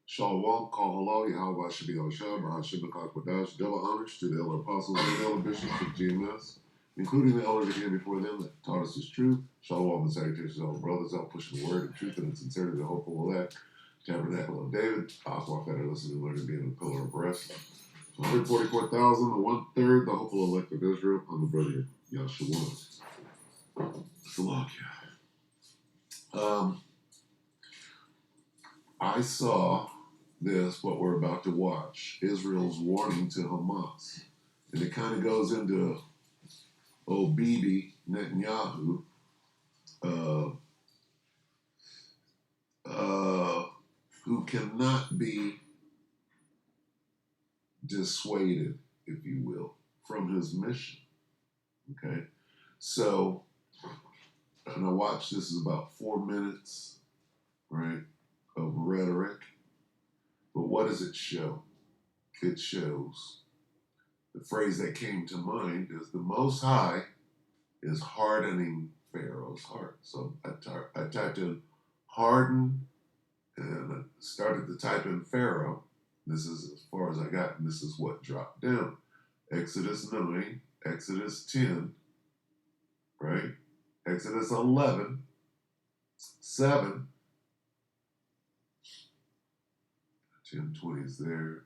Shalom, call hello, Yahweh Shabi Oshab, Bahashim Kodash, double honors to the elder apostles and elder bishops of GMS, including the elders again before them that taught us this truth. Shalom and salutations to all brothers out pushing the word of truth and sincerity, the hopeful elect, tabernacle of David, Aqua that are listening, learning, being a pillar of rest. 144,000, the one third, the hopeful elect of Israel, I'm the brother Yahshua. Salakia. I saw this, what we're about to watch, Israel's warning to Hamas. And it kind of goes into old Bibi Netanyahu, who cannot be dissuaded, if you will, from his mission. Okay? So, and I watched, this is about 4 minutes, right, of rhetoric. But what does it show? It shows, the phrase that came to mind is the Most High is hardening Pharaoh's heart. So I typed in harden and I started to type in Pharaoh. This is as far as I got, and this is what dropped down. Exodus 9, Exodus 10, right? Exodus 11, 7, 10:20 is there,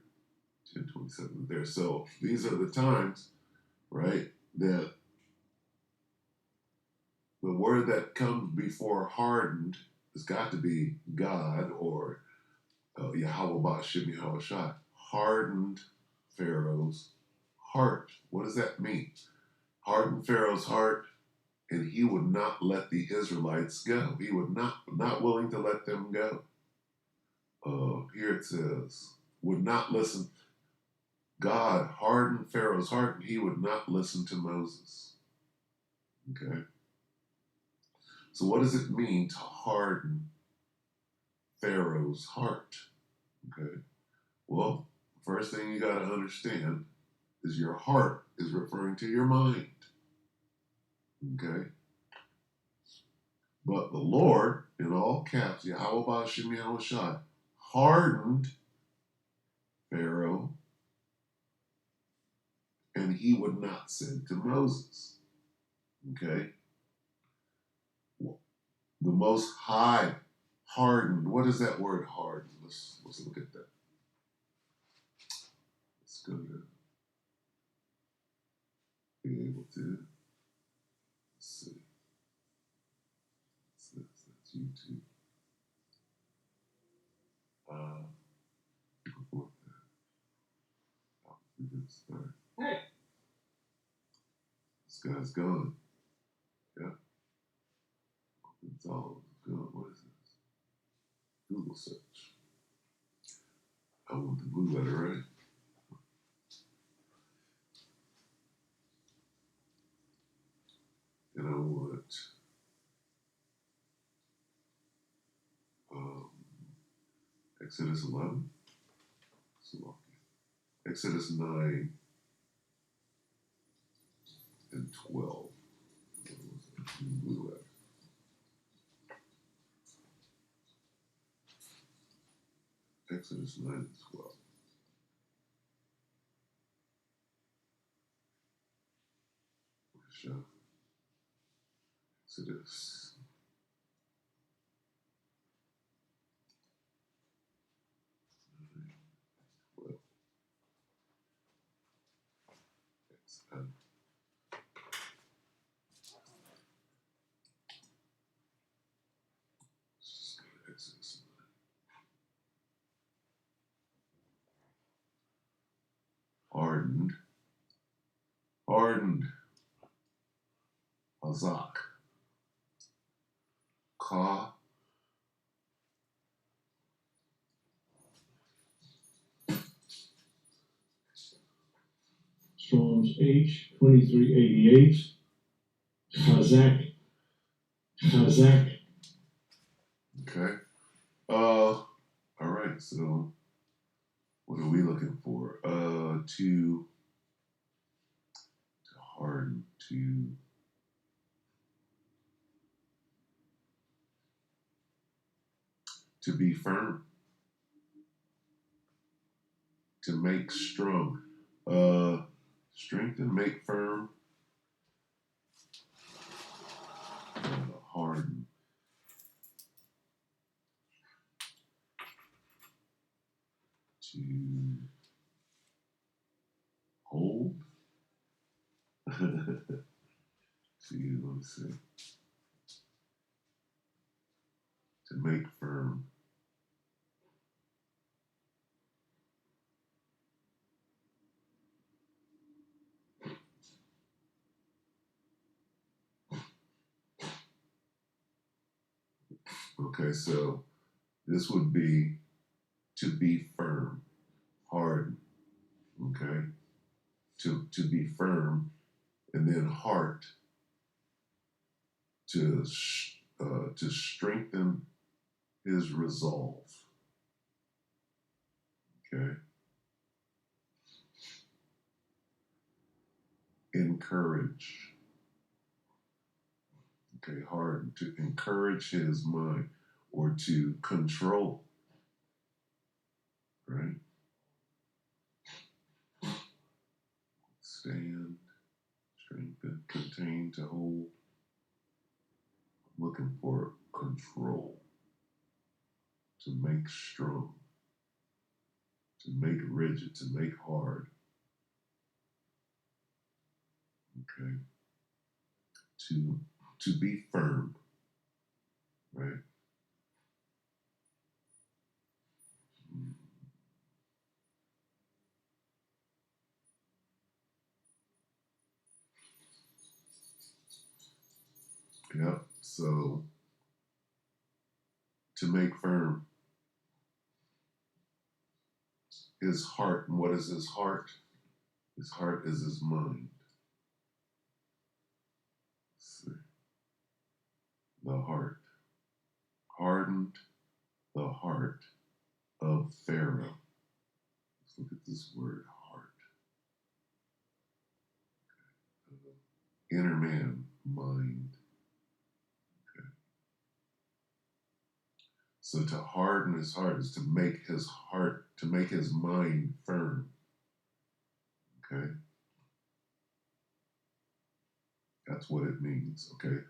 10:27 is there. So these are the times, right, that the word that comes before hardened has got to be God or Yahweh Ba'ashim Yahweh Shai. Hardened Pharaoh's heart. What does that mean? Hardened Pharaoh's heart, and he would not let the Israelites go. He would not willing to let them go. Here it says, would not listen. God hardened Pharaoh's heart, and he would not listen to Moses. Okay? So what does it mean to harden Pharaoh's heart? Okay? Well, first thing you got to understand is your heart is referring to your mind. Okay? But the Lord, in all caps, Yahweh Ba'ashim Yahweh Shai, hardened Pharaoh, and he would not send to Moses. Okay? The Most High hardened. What is that word hardened? Let's look at that. It's good to be able to see. That's YouTube. Before that, we can start. Hey. This guy's gone. Yeah. It's all gone. What is this? Google search. I want the blue letter, right? And I want Exodus 11. Exodus 9 and 12. Blue letter. Exodus 9 and 12. Show. Exodus. Exodus 9. Hardened. Azak. Ka. Strong's H 2388. Chazak. Okay. All right. So, what are we looking for? To harden, to be firm. To make strong. Strengthen, make firm, harden. To hold. To, let me see. To make firm. Okay, so this would be to be firm, harden. Okay, to be firm, and then heart to strengthen his resolve. Okay, encourage. Okay, harden to encourage his mind or to control. Right, stand, strengthen, contain, to hold. I'm looking for control. To make strong, to make rigid, to make hard. Okay, to be firm, right? Yep. So to make firm his heart. And what is his heart? His heart is his mind. Let's see. The heart. Hardened the heart of Pharaoh. Let's look at this word, heart. Inner man, mind. Okay. So to harden his heart is to make his heart, to make his mind firm. Okay. That's what it means. Okay.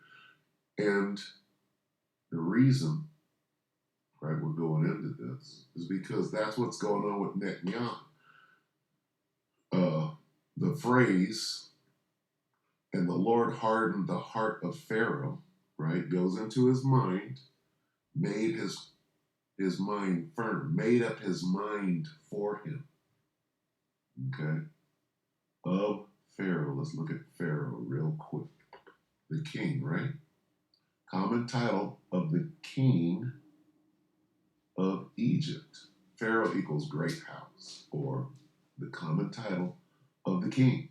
And the reason, right, we're going into this is because that's what's going on with Netanyahu. The phrase, and the Lord hardened the heart of Pharaoh, right, goes into his mind, made his mind firm, made up his mind for him. Okay? Of Pharaoh. Let's look at Pharaoh real quick. The king, right? Common title of the king of Egypt. Pharaoh equals great house, or the common title of the king,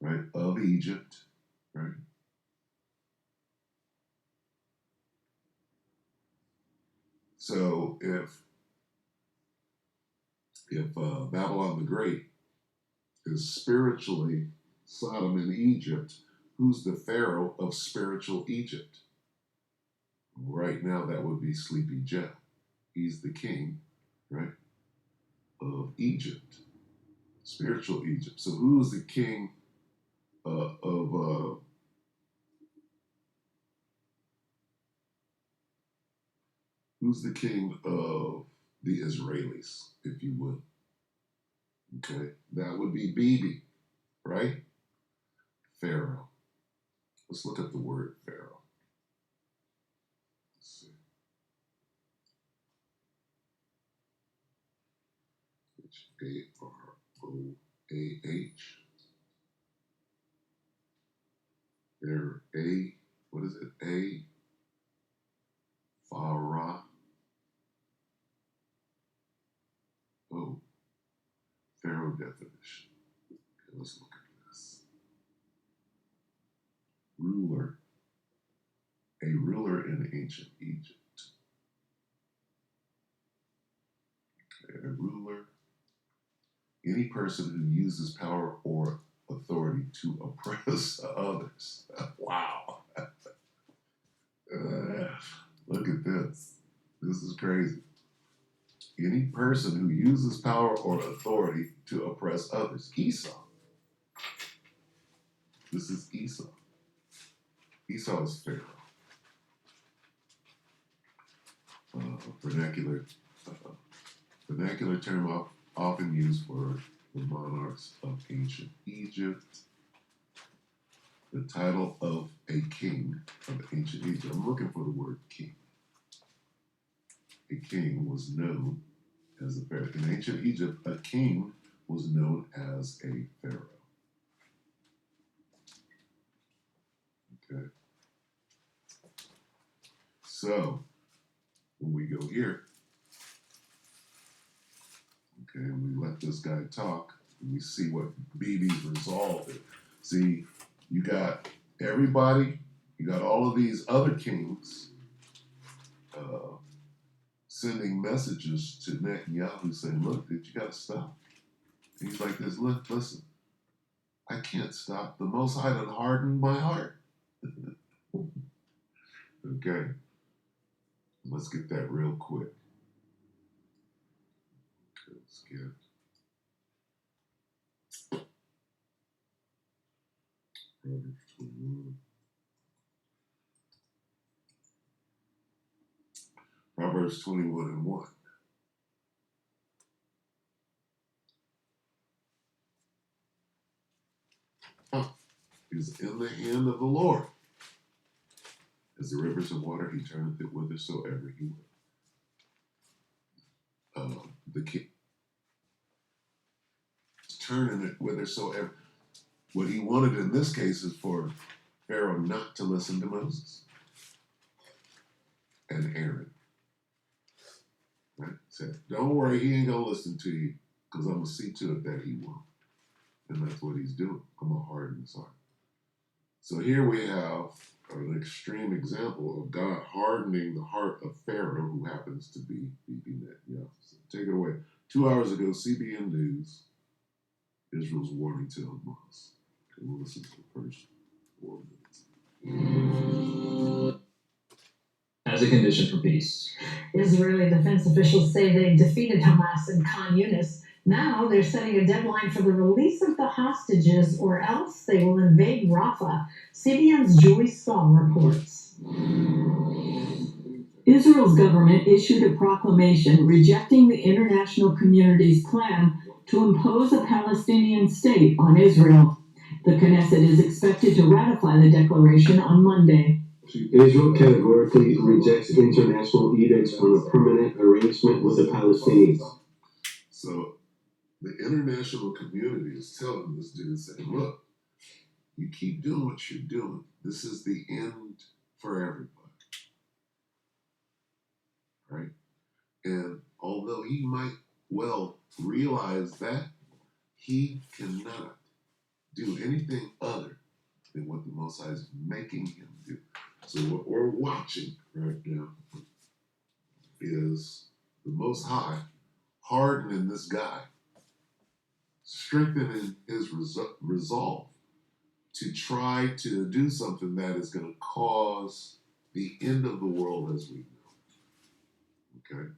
right? Of Egypt, right? So if Babylon the Great is spiritually Sodom and Egypt, who's the Pharaoh of spiritual Egypt? Right now, that would be Sleepy Joe. He's the king, right, of Egypt, spiritual Egypt. So who's the king who's the king of the Israelis, if you would? Okay, that would be Bibi, right? Pharaoh. Let's look at the word Pharaoh. Let's see. H-A-R-O-A-H. There, what is it? Pharaoh. Oh, Pharaoh definition. Okay, let's look at this. Ruler. A ruler in ancient Egypt. Okay, a ruler. Any person who uses power or authority to oppress others. Wow. Look at this. This is crazy. Any person who uses power or authority to oppress others. Esau. This is Esau. Esau is Pharaoh. Vernacular term often used for the monarchs of ancient Egypt. The title of a king of ancient Egypt. I'm looking for the word king. A king was known as a pharaoh. In ancient Egypt, a king was known as a pharaoh. Okay. So, when we go here, okay, and we let this guy talk, and we see what BB's resolve is. See, you got everybody, you got all of these other kings sending messages to Netanyahu saying, look, dude, you got to stop. And he's like this, look, listen, I can't stop. The Most High done hardened my heart. Okay. Let's get that real quick. Okay, let's get Proverbs 21. Proverbs 21 and 1. Is in the hand of the Lord. As the rivers of water, he turneth it whithersoever he will. The king is turning it whithersoever. What he wanted in this case is for Pharaoh not to listen to Moses and Aaron. Right? Said, don't worry, he ain't gonna listen to you, because I'm gonna see to it that he won't. And that's what he's doing. I'm gonna harden his heart. So here we have an extreme example of God hardening the heart of Pharaoh, who happens to be Bibi Netanyahu. So take it away. 2 hours ago, CBN News, Israel's warning to Hamas. Okay, we'll listen to the first 4 minutes. As a condition for peace. Israeli defense officials say they defeated Hamas in Khan Yunis. Now they're setting a deadline for the release of the hostages, or else they will invade Rafah. CBN's Julie Stahl reports. Israel's government issued a proclamation rejecting the international community's plan to impose a Palestinian state on Israel. The Knesset is expected to ratify the declaration on Monday. Israel categorically rejects international edicts on a permanent arrangement with the Palestinians. So the international community is telling this dude, saying, look, you keep doing what you're doing. This is the end for everybody. Right? And although he might well realize that, he cannot do anything other than what the Most High is making him do. So what we're watching right now is the Most High hardening this guy, strengthening his resolve to try to do something that is going to cause the end of the world as we know. Okay?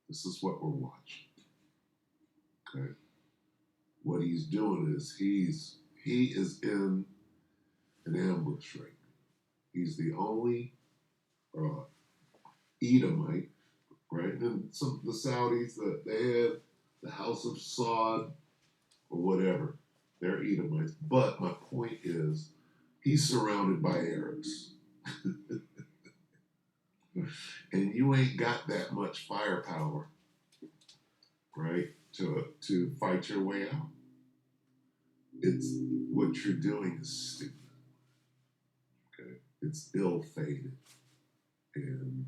This is what we're watching. Okay? What he's doing is he is in an ambush right now. He's the only Edomite, right? And some the Saudis that they had the House of Saud or whatever, they're Edomites. But my point is, he's surrounded by Arabs, and you ain't got that much firepower, right? To fight your way out. It's what you're doing is stupid. Okay, it's ill-fated, and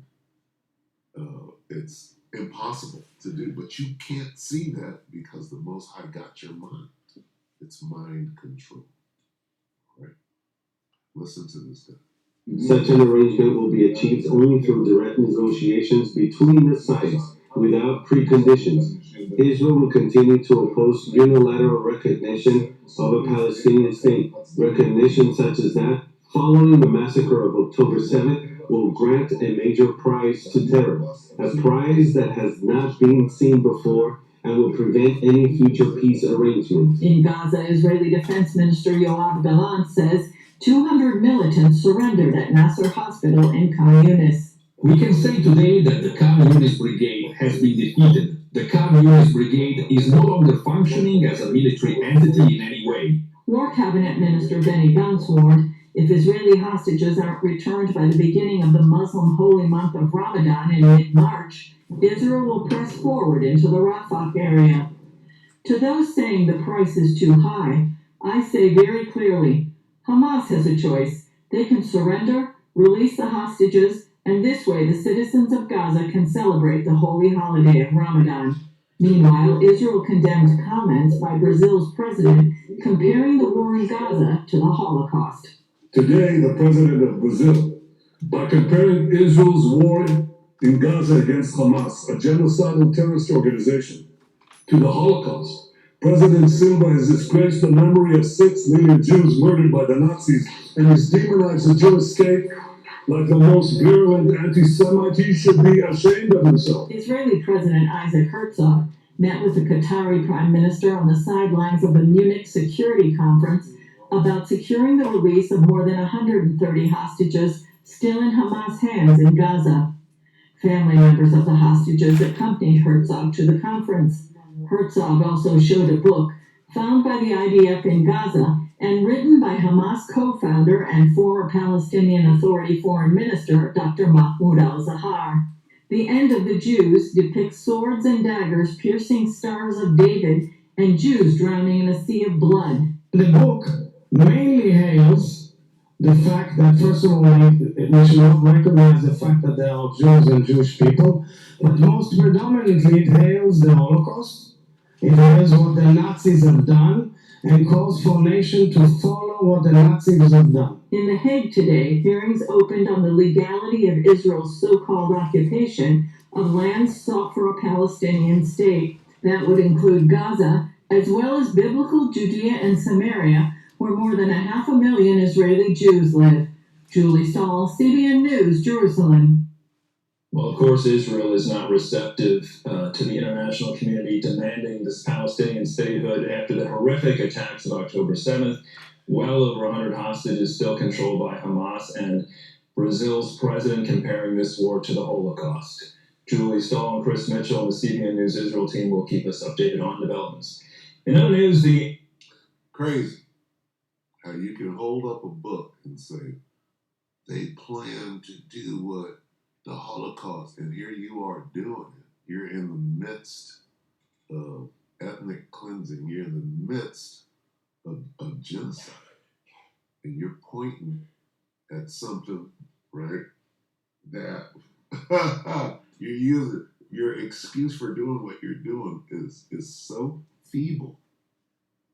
it's impossible to do. But you can't see that because the Most High got your mind. It's mind control. Right? Listen to this guy. Such an arrangement will be achieved only through direct negotiations between the sides, without preconditions. Israel will continue to oppose unilateral recognition of a Palestinian state. Recognition such as that, following the massacre of October 7th, will grant a major prize to terror, a prize that has not been seen before and will prevent any future peace arrangement. In Gaza, Israeli Defense Minister Yoav Gallant says 200 militants surrendered at Nasser Hospital in Khan Yunis. We can say today that the Khan Yunis Brigade has been defeated. The Khan Yunis Brigade is no longer functioning as a military entity in any way. War Cabinet Minister Benny Gantz warned if Israeli hostages aren't returned by the beginning of the Muslim holy month of Ramadan in mid-March, Israel will press forward into the Rafah area. To those saying the price is too high, I say very clearly, Hamas has a choice. They can surrender, release the hostages, and this way the citizens of Gaza can celebrate the holy holiday of Ramadan. Meanwhile, Israel condemned comments by Brazil's president comparing the war in Gaza to the Holocaust. Today, the president of Brazil, by comparing Israel's war in Gaza against Hamas, a genocidal terrorist organization, to the Holocaust, President Silva has disgraced the memory of 6 million Jews murdered by the Nazis and has demonized the Jewish state like the most virulent anti-Semite. He should be ashamed of himself. Israeli President Isaac Herzog met with the Qatari Prime Minister on the sidelines of the Munich Security Conference about securing the release of more than 130 hostages still in Hamas hands in Gaza. Family members of the hostages accompanied Herzog to the conference. Herzog also showed a book found by the IDF in Gaza and written by Hamas co-founder and former Palestinian Authority Foreign Minister Dr. Mahmoud al-Zahar. The End of the Jews depicts swords and daggers piercing stars of David and Jews drowning in a sea of blood. The book mainly hails the fact that, first of all, we should not recognize the fact that there are Jews and Jewish people, but most predominantly it hails the Holocaust. It hails what the Nazis have done and calls for a nation to follow what the Nazis have done. In The Hague today, hearings opened on the legality of Israel's so-called occupation of lands sought for a Palestinian state. That would include Gaza, as well as biblical Judea and Samaria, where more than 500,000 Israeli Jews live. Julie Stahl, CBN News, Jerusalem. Well, of course, Israel is not receptive to the international community demanding this Palestinian statehood after the horrific attacks of October 7th. Well over 100 hostages still controlled by Hamas, and Brazil's president comparing this war to the Holocaust. Julie Stahl and Chris Mitchell and the CBN News Israel team will keep us updated on developments. In other news, the... Crazy how you can hold up a book and say, they plan to do what the Holocaust, and here you are doing it. You're in the midst of ethnic cleansing. You're in the midst of genocide. And you're pointing at something, right, that you're using. Your excuse for doing what you're doing is so feeble.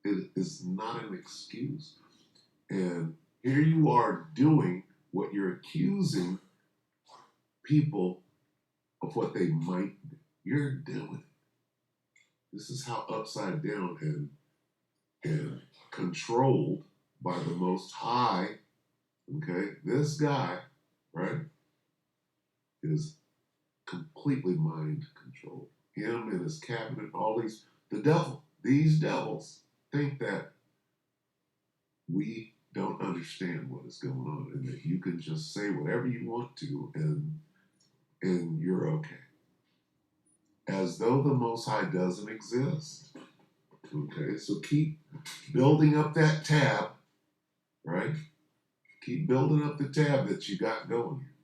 It is not an excuse. And here you are doing what you're accusing people of what they might do. You're doing it. This is how upside down and controlled by the Most High, okay, this guy, right, is completely mind controlled. Him and his cabinet, these devils think that we don't understand what is going on and that you can just say whatever you want to and you're okay. As though the Most High doesn't exist. Okay, so keep building up that tab, right? Keep building up the tab that you got going here.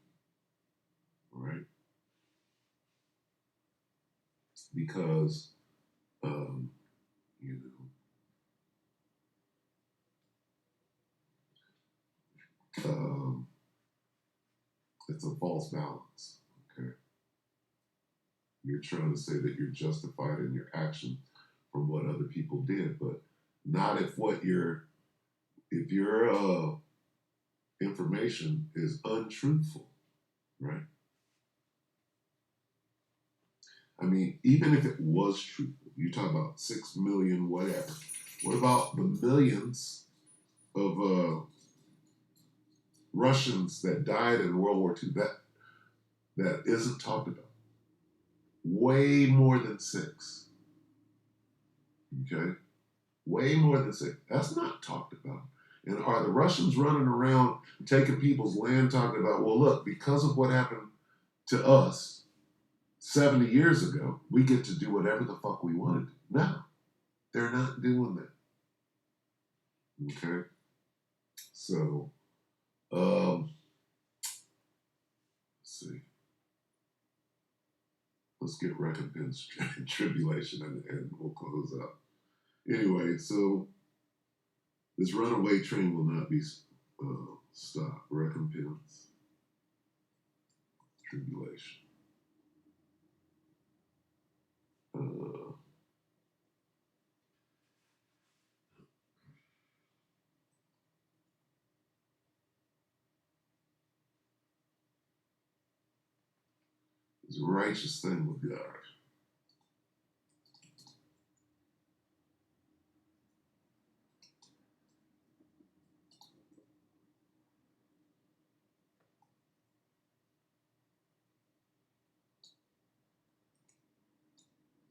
All right? Because, it's a false balance. Okay? You're trying to say that you're justified in your action from what other people did, but not if your information is untruthful, right? I mean, even if it was truthful, you talk about 6 million, whatever. What about the millions of Russians that died in World War II, that isn't talked about. Way more than 6. Okay? Way more than 6. That's not talked about. And are the Russians running around taking people's land talking about, well, look, because of what happened to us 70 years ago, we get to do whatever the fuck we wanted? No, they're not doing that. Okay? So, let's see. Let's get recompense tribulation and we'll close up. Anyway, so this runaway train will not be stopped. Recompense tribulation. It's a righteous thing with God.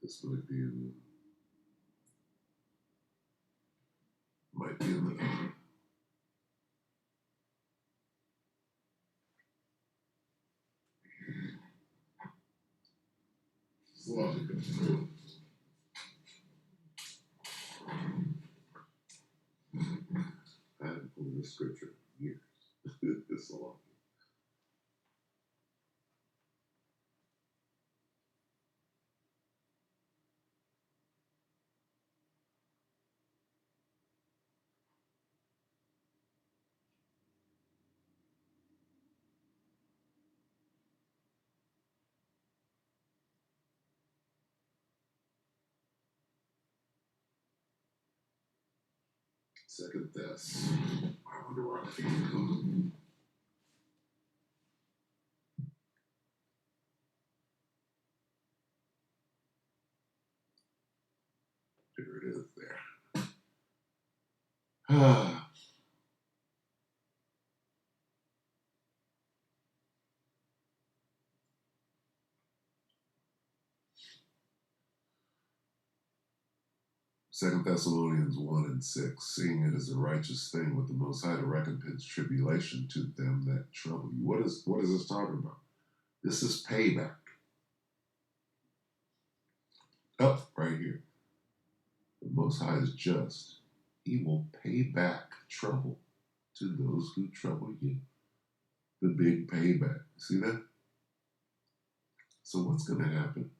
This might be in the Slavic. I haven't pulled this scripture in years. It's a lot. Second Thess. I wonder where I think it comes. There it is there. Ah. Second Thessalonians 1 and 6, seeing it as a righteous thing with the Most High to recompense tribulation to them that trouble you. What is this talking about? This is payback. Up right here. The Most High is just. He will pay back trouble to those who trouble you. The big payback. See that? So what's going to happen?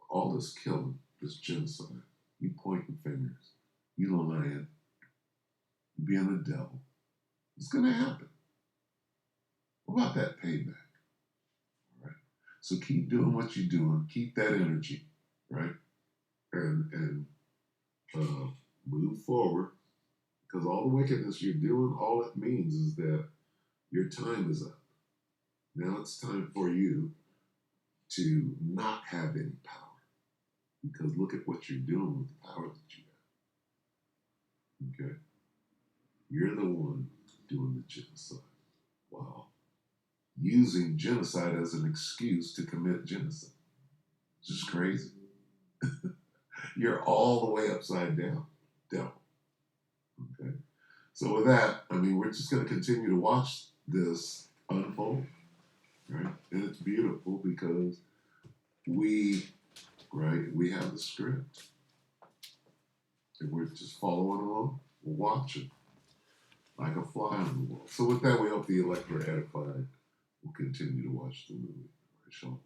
All this killing, this genocide, you pointing fingers, you lying, you being the devil. It's going to happen. What about that payback? All right. So keep doing what you're doing. Keep that energy, right? And move forward. Because all the wickedness you're doing, all it means is that your time is up. Now it's time for you to not have any power. Because look at what you're doing with the power that you have. Okay? You're the one doing the genocide. Wow. Using genocide as an excuse to commit genocide. It's just crazy. You're all the way upside down. Devil. Okay? So with that, I mean, we're just going to continue to watch this unfold. Right? And it's beautiful because we have the script. And we're just following along. We're watching. Like a fly on the wall. So with that, we hope the elect were edified. We'll continue to watch the movie. All right, Shalom.